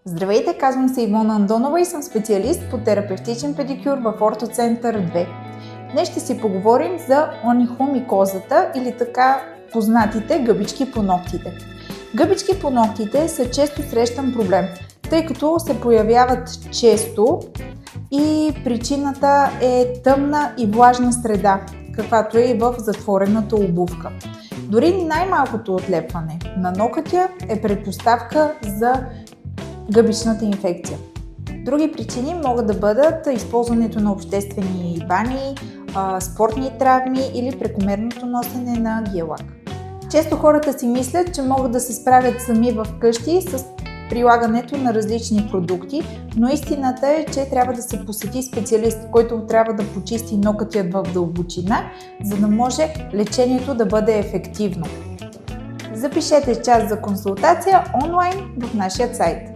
Здравейте, казвам се Ивона Андонова и съм специалист по терапевтичен педикюр в Ортоцентър 2. Днес ще си поговорим за онихомикозата или така познатите гъбички по ногтите. Гъбички по ногтите са често срещан проблем, тъй като се появяват често и причината е тъмна и влажна среда, каквато е и в затворената обувка. Дори най-малкото отлепване на нокътя е предпоставка за гъбичната инфекция. Други причини могат да бъдат използването на обществени бани, спортни травми или прекомерното носене на гел-лак. Често хората си мислят, че могат да се справят сами в къщи с прилагането на различни продукти, но истината е, че трябва да се посети специалист, който трябва да почисти нокътят в дълбочина, за да може лечението да бъде ефективно. Запишете час за консултация онлайн в нашия сайт.